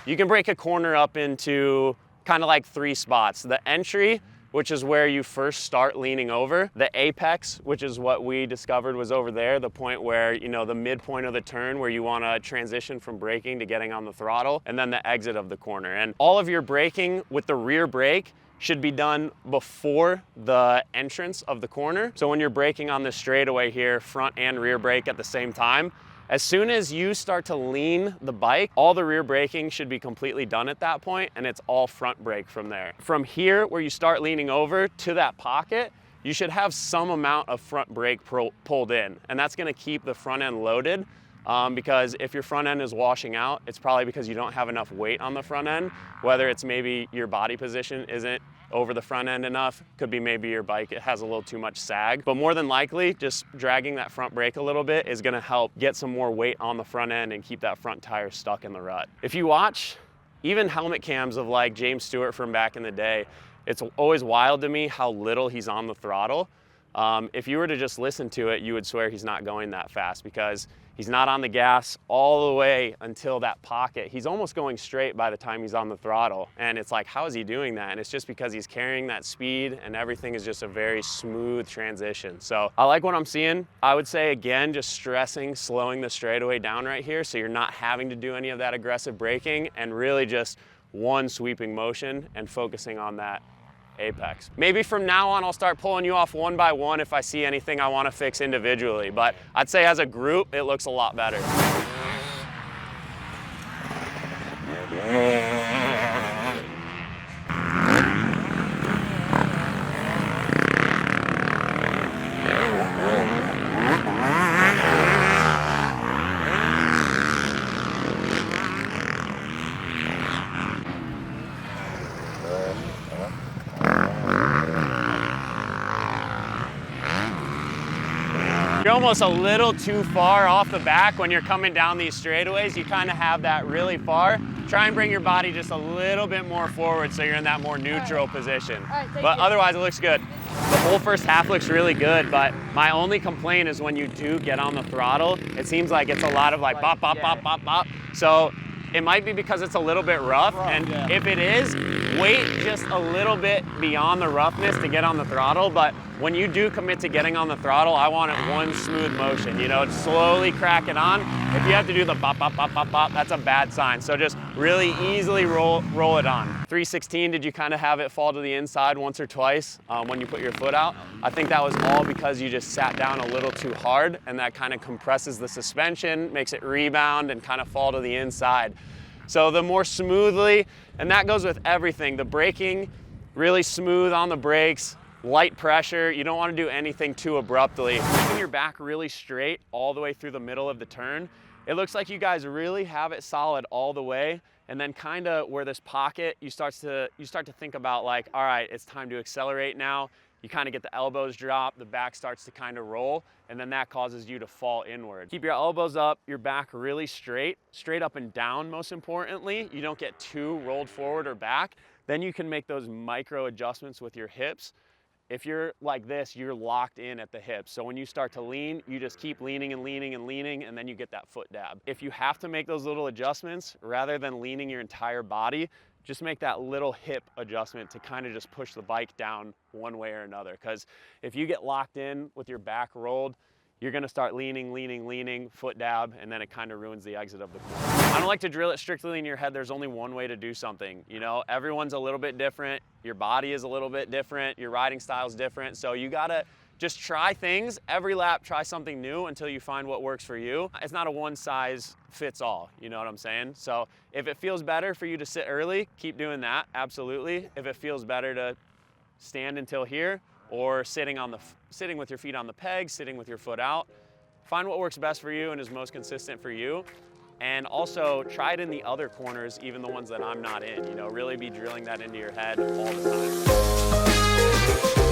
You can break a corner up into kind of like 3 spots. The entry, which is where you first start leaning over. The apex, which is what we discovered was over there, the point where, you know, the midpoint of the turn where you wanna transition from braking to getting on the throttle, and then the exit of the corner. And all of your braking with the rear brake should be done before the entrance of the corner. So when you're braking on this straightaway here, front and rear brake at the same time, as soon as you start to lean the bike, all the rear braking should be completely done at that point, and it's all front brake from there. From here, where you start leaning over to that pocket, you should have some amount of front brake pulled in, and that's gonna keep the front end loaded, because if your front end is washing out, it's probably because you don't have enough weight on the front end, whether it's maybe your body position isn't over the front end enough, could be maybe your bike, it has a little too much sag, but more than likely just dragging that front brake a little bit is gonna help get some more weight on the front end and keep that front tire stuck in the rut. If you watch even helmet cams of like James Stewart from back in the day, it's always wild to me how little he's on the throttle. If you were to just listen to it, you would swear he's not going that fast because he's not on the gas all the way until that pocket. He's almost going straight by the time he's on the throttle. And it's like, how is he doing that? And it's just because he's carrying that speed and everything is just a very smooth transition. So I like what I'm seeing. I would say, again, just stressing, slowing the straightaway down right here so you're not having to do any of that aggressive braking and really just one sweeping motion and focusing on that apex. Maybe from now on I'll start pulling you off one by one if I see anything I want to fix individually, but I'd say as a group it looks a lot better. You're almost a little too far off the back when you're coming down these straightaways. You kind of have that really far. Try and bring your body just a little bit more forward so you're in that more neutral position. But otherwise it looks good. The whole first half looks really good, but my only complaint is when you do get on the throttle, it seems like it's a lot of like bop, bop, bop, bop, bop. So it might be because it's a little bit rough, and if it is, wait just a little bit beyond the roughness to get on the throttle, but when you do commit to getting on the throttle, I want it one smooth motion, you know, slowly crack it on. If you have to do the bop, bop, bop, bop, bop, that's a bad sign. So just really easily roll it on. 316, did you kind of have it fall to the inside once or twice when you put your foot out? I think that was all because you just sat down a little too hard, and that kind of compresses the suspension, makes it rebound and kind of fall to the inside. So the more smoothly, and that goes with everything, the braking, really smooth on the brakes, light pressure. You don't want to do anything too abruptly. Keeping your back really straight all the way through the middle of the turn. It looks like you guys really have it solid all the way, and then kind of where this pocket, you start to think about like, all right, it's time to accelerate now. You kind of get the elbows drop, the back starts to kind of roll, and then that causes you to fall inward. Keep your elbows up, your back really straight up and down most importantly. You don't get too rolled forward or back. Then you can make those micro adjustments with your hips. If you're like this, you're locked in at the hips. So when you start to lean, you just keep leaning and leaning and leaning, and then you get that foot dab. If you have to make those little adjustments, rather than leaning your entire body, just make that little hip adjustment to kind of just push the bike down one way or another. Because if you get locked in with your back rolled, you're gonna start leaning, foot dab, and then it kind of ruins the exit of the corner. I don't like to drill it strictly in your head. There's only one way to do something. You know, everyone's a little bit different. Your body is a little bit different. Your riding style is different. So you gotta just try things. Every lap, try something new until you find what works for you. It's not a one size fits all, you know what I'm saying? So if it feels better for you to sit early, keep doing that, absolutely. If it feels better to stand until here, or sitting with your feet on the peg, sitting with your foot out, find what works best for you and is most consistent for you. And also try it in the other corners, even the ones that I'm not in, you know, really be drilling that into your head all the time.